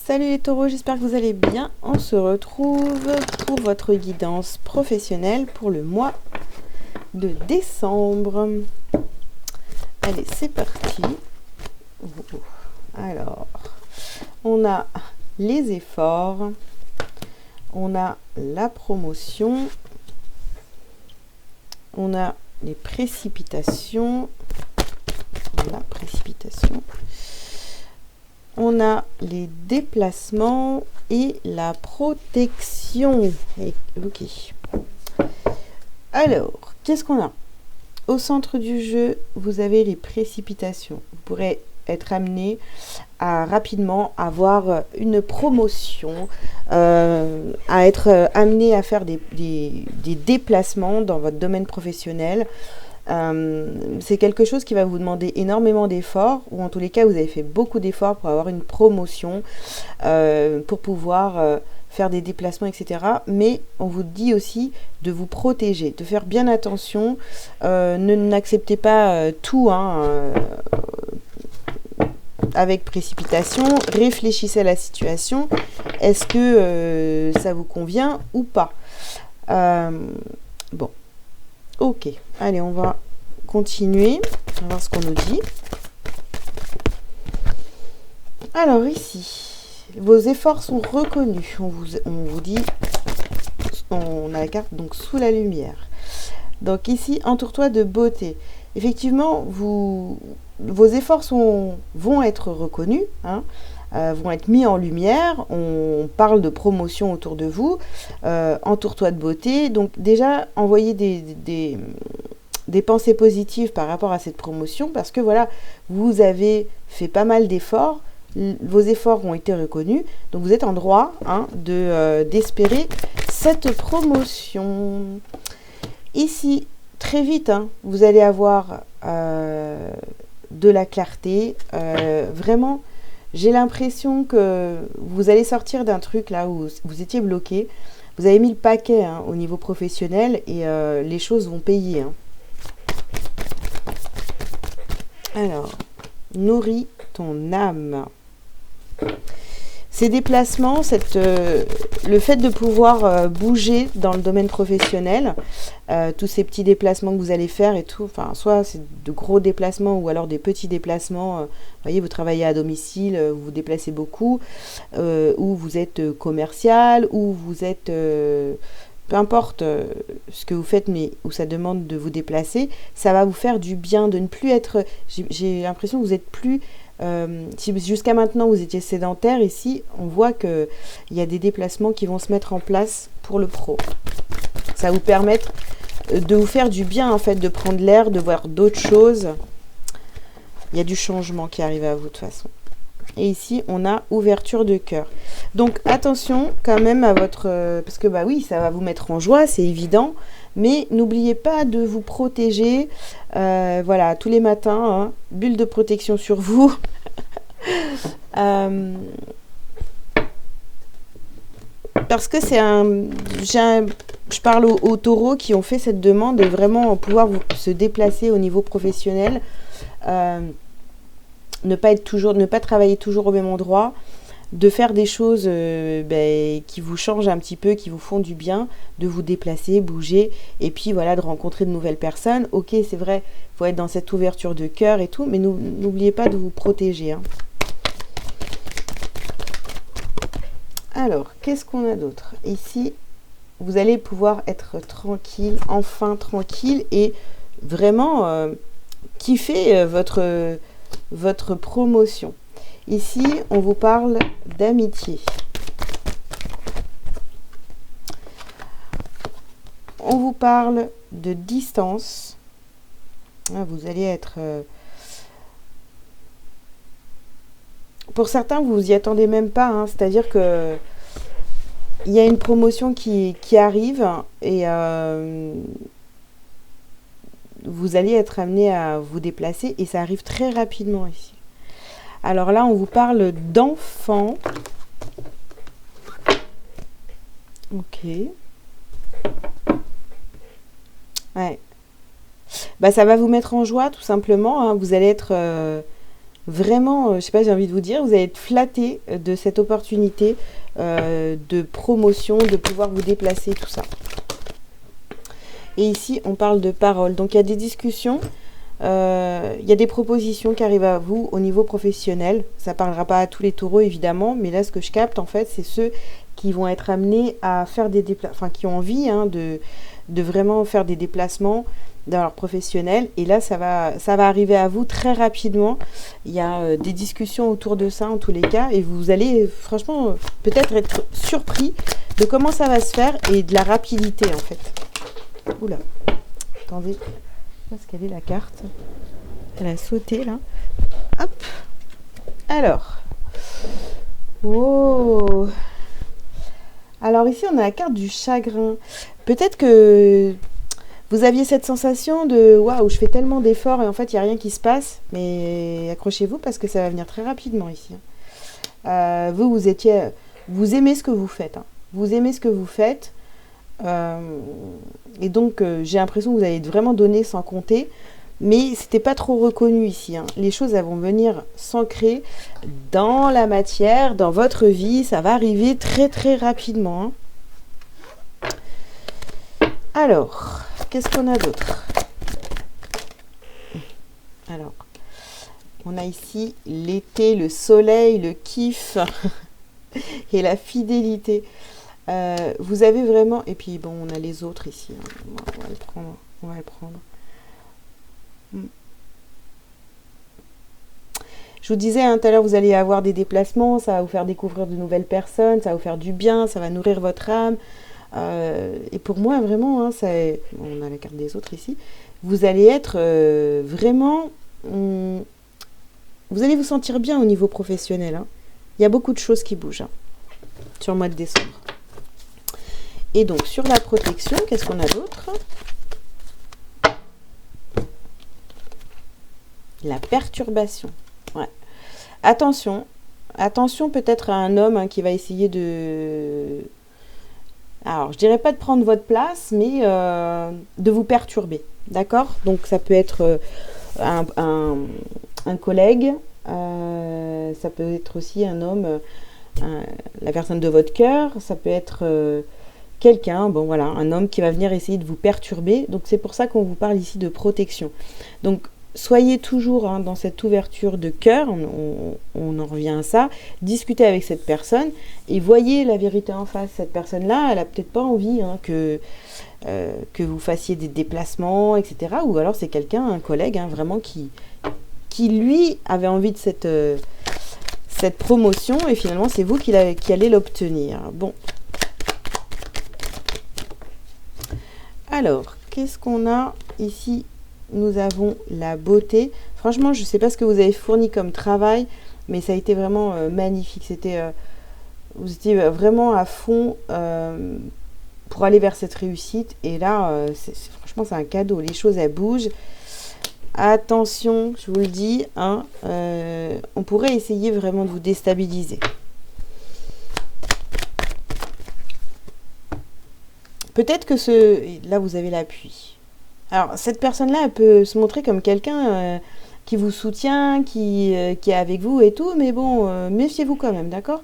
Salut les taureaux, j'espère que vous allez bien. On se retrouve pour votre guidance professionnelle pour le mois de décembre. Allez, c'est parti. Alors, on a les efforts, on a la promotion, on a les précipitations, on a les déplacements et la protection. Ok. Alors, qu'est-ce qu'on a? Au centre du jeu, vous avez les précipitations. Vous pourrez être amené à rapidement avoir une promotion, à être amené à faire des déplacements dans votre domaine professionnel. C'est quelque chose qui va vous demander énormément d'efforts, ou en tous les cas vous avez fait beaucoup d'efforts pour avoir une promotion, pour pouvoir faire des déplacements, etc. Mais on vous dit aussi de vous protéger, de faire bien attention, n'acceptez pas tout avec précipitation, réfléchissez à la situation, est-ce que ça vous convient ou pas. Bon. Ok, allez, on va continuer. On va voir ce qu'on nous dit. Alors ici, vos efforts sont reconnus. On vous dit, on a la carte donc sous la lumière. Donc ici, entoure-toi de beauté. Effectivement, vos efforts vont être reconnus, vont être mis en lumière. On parle de promotion autour de vous. Entoure-toi de beauté. Donc déjà, envoyez des pensées positives par rapport à cette promotion, parce que voilà, vous avez fait pas mal d'efforts. Vos efforts ont été reconnus. Donc vous êtes en droit d'espérer cette promotion. Ici, très vite, vous allez avoir de la clarté. Vraiment, j'ai l'impression que vous allez sortir d'un truc là où vous étiez bloqué. Vous avez mis le paquet au niveau professionnel et les choses vont payer. Alors, nourris ton âme. Ces déplacements, le fait de pouvoir bouger dans le domaine professionnel, tous ces petits déplacements que vous allez faire et tout, enfin, soit c'est de gros déplacements ou alors des petits déplacements, vous voyez, vous travaillez à domicile, vous vous déplacez beaucoup, ou vous êtes commercial, ou vous êtes, peu importe ce que vous faites, mais où ça demande de vous déplacer, ça va vous faire du bien de ne plus être, j'ai l'impression que vous êtes plus... si jusqu'à maintenant vous étiez sédentaire, ici on voit qu'il y a des déplacements qui vont se mettre en place pour le pro. Ça va vous permettre de vous faire du bien en fait, de prendre l'air, de voir d'autres choses. Il y a du changement qui arrive à vous de toute façon. Et ici on a ouverture de cœur. Donc attention quand même à votre... parce que bah oui, ça va vous mettre en joie, c'est évident. Mais n'oubliez pas de vous protéger. Voilà, tous les matins, bulle de protection sur vous. Parce que je parle aux taureaux qui ont fait cette demande de vraiment pouvoir se déplacer au niveau professionnel. Ne pas travailler toujours au même endroit. De faire des choses qui vous changent un petit peu, qui vous font du bien, de vous déplacer, bouger, et puis voilà, de rencontrer de nouvelles personnes. Ok, c'est vrai, il faut être dans cette ouverture de cœur et tout, mais n'oubliez pas de vous protéger. Alors, qu'est-ce qu'on a d'autre? Ici, vous allez pouvoir être tranquille, enfin tranquille, et vraiment kiffer votre promotion. Ici, on vous parle d'amitié. On vous parle de distance. Vous allez être... Pour certains, vous vous y attendez même pas. C'est-à-dire que il y a une promotion qui arrive et vous allez être amené à vous déplacer et ça arrive très rapidement ici. Alors là, on vous parle d'enfants. Ok. Ouais. Bah, ça va vous mettre en joie, tout simplement. Vous allez être Vraiment, je sais pas, j'ai envie de vous dire, vous allez être flatté de cette opportunité de promotion, de pouvoir vous déplacer, tout ça. Et ici, on parle de parole. Donc, il y a des discussions, il y a des propositions qui arrivent à vous au niveau professionnel. Ça ne parlera pas à tous les taureaux, évidemment, mais là, ce que je capte, en fait, c'est ceux qui vont être amenés à faire des déplacements, enfin, qui ont envie de vraiment faire des déplacements dans leur professionnel. Et là, ça va arriver à vous très rapidement. Il y a des discussions autour de ça, en tous les cas, et vous allez, franchement, peut-être être surpris de comment ça va se faire et de la rapidité, en fait. Oula, attendez, où est-ce qu'elle est la carte? Elle a sauté là. Hop. Alors. Oh. Alors ici on a la carte du chagrin. Peut-être que vous aviez cette sensation de waouh, je fais tellement d'efforts et en fait il n'y a rien qui se passe. Mais accrochez-vous parce que ça va venir très rapidement ici. Vous aimez ce que vous faites. Hein. Vous aimez ce que vous faites. Et donc j'ai l'impression que vous allez vraiment donner sans compter, mais c'était pas trop reconnu ici. Hein. Les choses elles vont venir s'ancrer dans la matière, dans votre vie, ça va arriver très très rapidement. Hein. Alors, qu'est-ce qu'on a d'autre? Alors, on a ici l'été, le soleil, le kiff et la fidélité. Vous avez vraiment... Et puis, bon, on a les autres ici. Hein. On va le prendre. On va le prendre. Je vous disais, hein, tout à l'heure, vous allez avoir des déplacements. Ça va vous faire découvrir de nouvelles personnes. Ça va vous faire du bien. Ça va nourrir votre âme. Et pour moi, vraiment, hein, on a la carte des autres ici. Vous allez être vraiment... vous allez vous sentir bien au niveau professionnel. Hein. Il y a beaucoup de choses qui bougent hein, sur le mois de décembre. Et donc, sur la protection, qu'est-ce qu'on a d'autre? La perturbation. Ouais. Attention. Attention peut-être à un homme hein, qui va essayer de... Alors, je dirais pas de prendre votre place, mais de vous perturber. D'accord? Donc, ça peut être un collègue. Ça peut être aussi un homme, la personne de votre cœur. Ça peut être... quelqu'un, bon voilà, un homme qui va venir essayer de vous perturber. Donc c'est pour ça qu'on vous parle ici de protection. Donc soyez toujours hein, dans cette ouverture de cœur, on en revient à ça. Discutez avec cette personne et voyez la vérité en face. Cette personne-là, elle a peut-être pas envie hein, que vous fassiez des déplacements, etc. Ou alors c'est quelqu'un, un collègue, hein, vraiment qui lui avait envie de cette promotion et finalement c'est vous qui allez l'obtenir. Bon. Alors, qu'est-ce qu'on a ici? Nous avons la beauté. Franchement, je ne sais pas ce que vous avez fourni comme travail, mais ça a été vraiment magnifique. Vous étiez vraiment à fond pour aller vers cette réussite. Et là, franchement, c'est un cadeau. Les choses, elles bougent. Attention, je vous le dis, hein, on pourrait essayer vraiment de vous déstabiliser. Peut-être que là, vous avez l'appui. Alors, cette personne-là, elle peut se montrer comme quelqu'un qui vous soutient, qui est avec vous et tout, mais bon, méfiez-vous quand même, d'accord?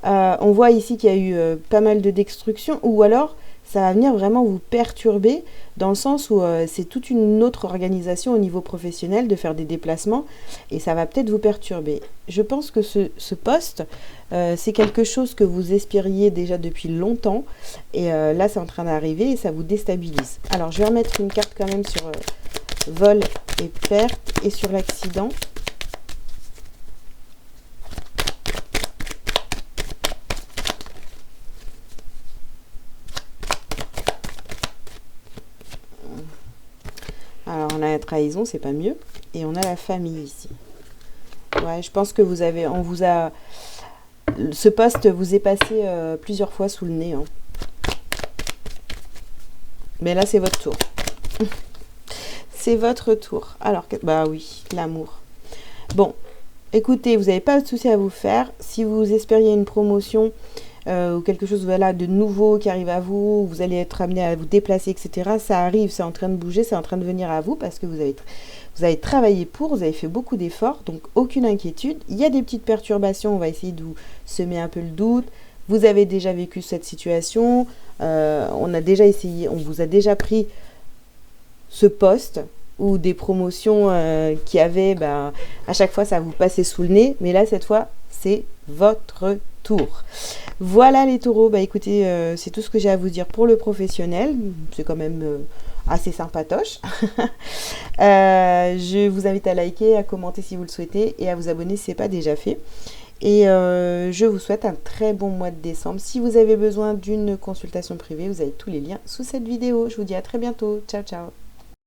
On voit ici qu'il y a eu pas mal de destruction, ou alors, ça va venir vraiment vous perturber, dans le sens où c'est toute une autre organisation au niveau professionnel de faire des déplacements, et ça va peut-être vous perturber. Je pense que ce poste... c'est quelque chose que vous espériez déjà depuis longtemps et là c'est en train d'arriver et ça vous déstabilise. Alors je vais remettre une carte quand même sur vol et perte et sur l'accident. Alors on a la trahison, c'est pas mieux, et on a la famille ici. Ouais, je pense que on vous a... Ce poste vous est passé plusieurs fois sous le nez. Hein. Mais là, c'est votre tour. C'est votre tour. Alors, bah oui, l'amour. Bon, écoutez, vous n'avez pas de souci à vous faire. Si vous espériez une promotion, ou quelque chose voilà, de nouveau qui arrive à vous, vous allez être amené à vous déplacer, etc. Ça arrive, c'est en train de bouger, c'est en train de venir à vous parce que vous avez travaillé pour, vous avez fait beaucoup d'efforts, donc aucune inquiétude. Il y a des petites perturbations, on va essayer de vous semer un peu le doute. Vous avez déjà vécu cette situation, on a déjà essayé, on vous a déjà pris ce poste ou des promotions qui avaient, à chaque fois ça vous passait sous le nez, mais là cette fois c'est votre tour. Voilà les taureaux, écoutez, c'est tout ce que j'ai à vous dire pour le professionnel, c'est quand même assez sympatoche. Je vous invite à liker, à commenter si vous le souhaitez et à vous abonner si ce n'est pas déjà fait. Et je vous souhaite un très bon mois de décembre. Si vous avez besoin d'une consultation privée, vous avez tous les liens sous cette vidéo. Je vous dis à très bientôt. Ciao, ciao.